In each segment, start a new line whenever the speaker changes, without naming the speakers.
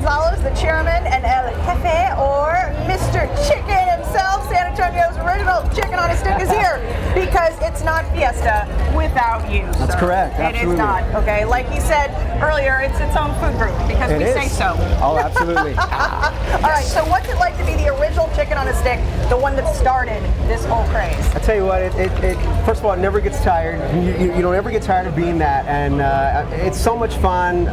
Gonzalez, the chairman, and El Jefe, or Mr. Chicken himself. San Antonio's original chicken on a stick is here because it's not Fiesta without you.
That's correct. Absolutely.
It is not. Okay, like he said earlier, it's its own food group because we say so.
Oh, absolutely.
All right. So, what's it like to be the original chicken on a stick, the one that started this whole craze?
I tell you what, it first of all, it never gets tired. You don't ever get tired of being that, and it's so much fun.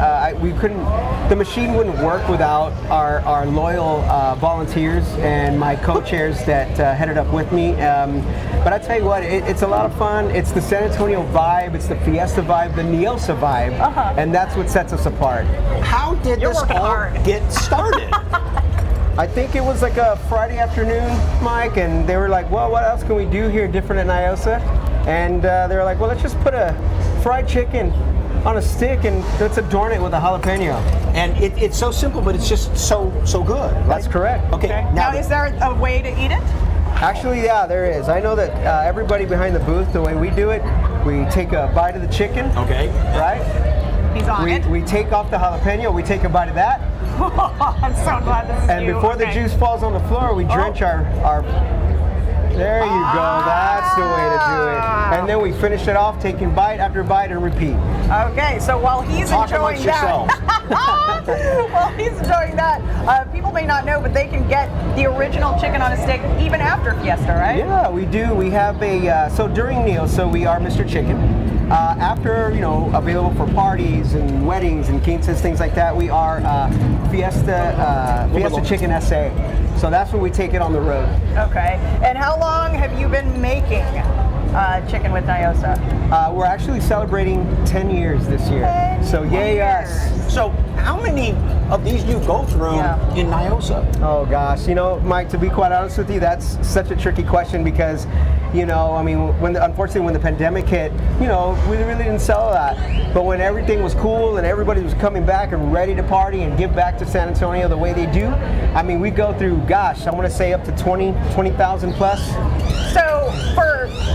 The machine wouldn't work without our loyal volunteers and my co-chairs that headed up with me. But I tell you what, it's a lot of fun. It's the San Antonio vibe, it's the Fiesta vibe, the Niosa vibe, and that's what sets us apart.
How did this all get started?
I think it was like a Friday afternoon, Mike, and they were like, well, what else can we do here different at Niosa? And they were like, well, let's just put a fried chicken on a stick and let's adorn it with a jalapeno.
And it's so simple, but it's just so good. Right?
That's correct.
Okay.
Now, is there a way to eat it?
Actually, yeah, there is. I know that everybody behind the booth, the way we do it, we take a bite of the chicken.
Okay.
Right?
He's on it.
We take off the jalapeno, we take a bite of that.
I'm so glad this is
And before the juice falls on the floor, we drench our there you go. That's the way to do it. And then we finish it off, taking bite after bite and repeat.
Okay, so while he's enjoying that, while he's enjoying that, people may not know, but they can get the original chicken on a stick even after Fiesta, right?
Yeah, we do. We have so during Niosa, we are Mr. Chicken. After, available for parties and weddings and quinces, things like that, we are Fiesta Chicken SA. So that's when we take it on the road.
Okay. And how long have you been making chicken with Niosa?
We're actually celebrating 10 years this year.
10
so yay
years.
us.
So how many of these do you go through in Niosa?
Oh gosh, Mike, to be quite honest with you, that's such a tricky question because, unfortunately when the pandemic hit, we really didn't sell a lot. But when everything was cool and everybody was coming back and ready to party and give back to San Antonio the way they do, we go through, gosh, I want to say up to 20,000 plus.
So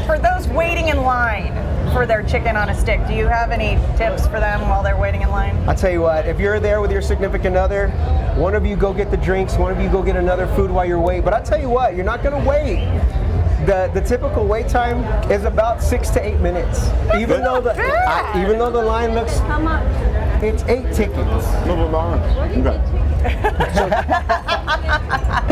for those waiting in line for their chicken on a stick, do you have any tips for them while they're waiting in line?
I'll tell you what, if you're there with your significant other, one of you go get the drinks, one of you go get another food while you're waiting. But I'll tell you what, you're not going to wait. The typical wait time is about 6 to 8 minutes. Even though the line looks, how much? It's 8 tickets.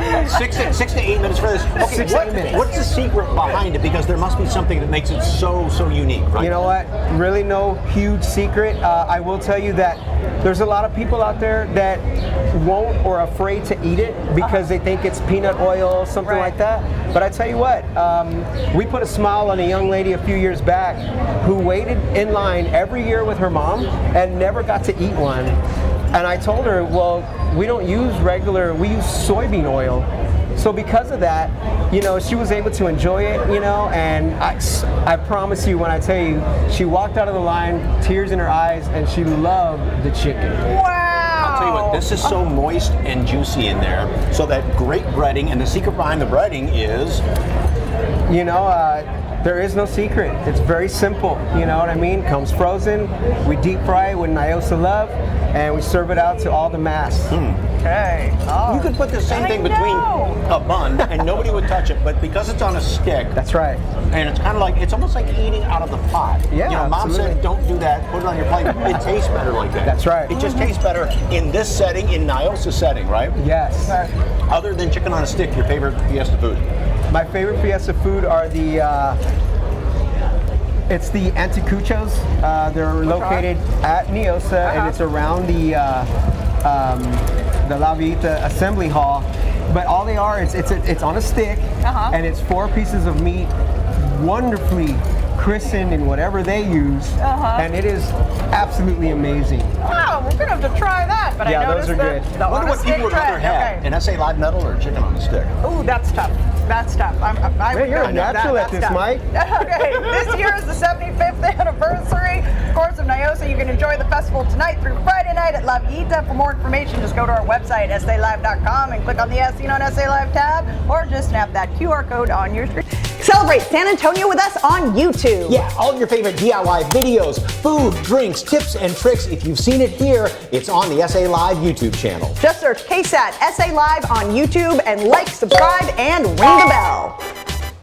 Okay. 6 to 8 minutes for this. Okay,
6 to 8 minutes.
What's the secret behind it? Because there must be something that makes it so unique, right?
You know what? Really no huge secret. I will tell you that there's a lot of people out there that won't or are afraid to eat it because they think it's peanut oil, something like that. But I tell you what, we put a smile on a young lady a few years back who waited in line every year with her mom and never got to eat one. And I told her, well, we don't use we use soybean oil. So because of that, she was able to enjoy it, and I promise you when I tell you, she walked out of the line, tears in her eyes, and she loved the chicken.
Wow!
I'll tell you what, this is so moist and juicy in there. So that great breading, and the secret behind the breading is?
There is no secret. It's very simple. You know what I mean? Comes frozen. We deep fry it with Niosa love, and we serve it out to all the mass.
Okay. Oh.
You could put the same thing between a bun, and nobody would touch it. But because it's on a stick,
that's right.
And it's kind of like it's almost like eating out of the pot.
Yeah,
Mom said, "Don't do that. Put it on your plate." It tastes better like that.
That's right.
It just tastes better in this setting, in Niosa setting, right?
Yes.
Other than chicken on a stick, your favorite Fiesta food?
My favorite Fiesta food are it's the anticuchos. They're located at Niosa, and it's around the La Vita Assembly Hall. But all they are, it's on a stick, and it's 4 pieces of meat, wonderfully christened in whatever they use, and it is absolutely amazing.
Wow, we're gonna have to try that. But
yeah,
I
those are good.
I
wonder what people would rather have: an SA live metal or chicken on a stick.
Ooh, that's tough. that stuff. I
Man,
would
you're
go
a
do
natural
that
at this,
stuff.
Mike.
Okay, this year is the 75th anniversary, of course, of Nyosa. You can enjoy the festival tonight through Friday night at La Villita. For more information, just go to our website, SALive.com, and click on the As Seen on SA Live tab, or just snap that QR code on your screen. Celebrate San Antonio with us on YouTube.
Yeah, all of your favorite DIY videos, food, drinks, tips, and tricks. If you've seen it here, it's on the SA Live YouTube channel.
Just search KSAT SA Live on YouTube and like, subscribe, and ring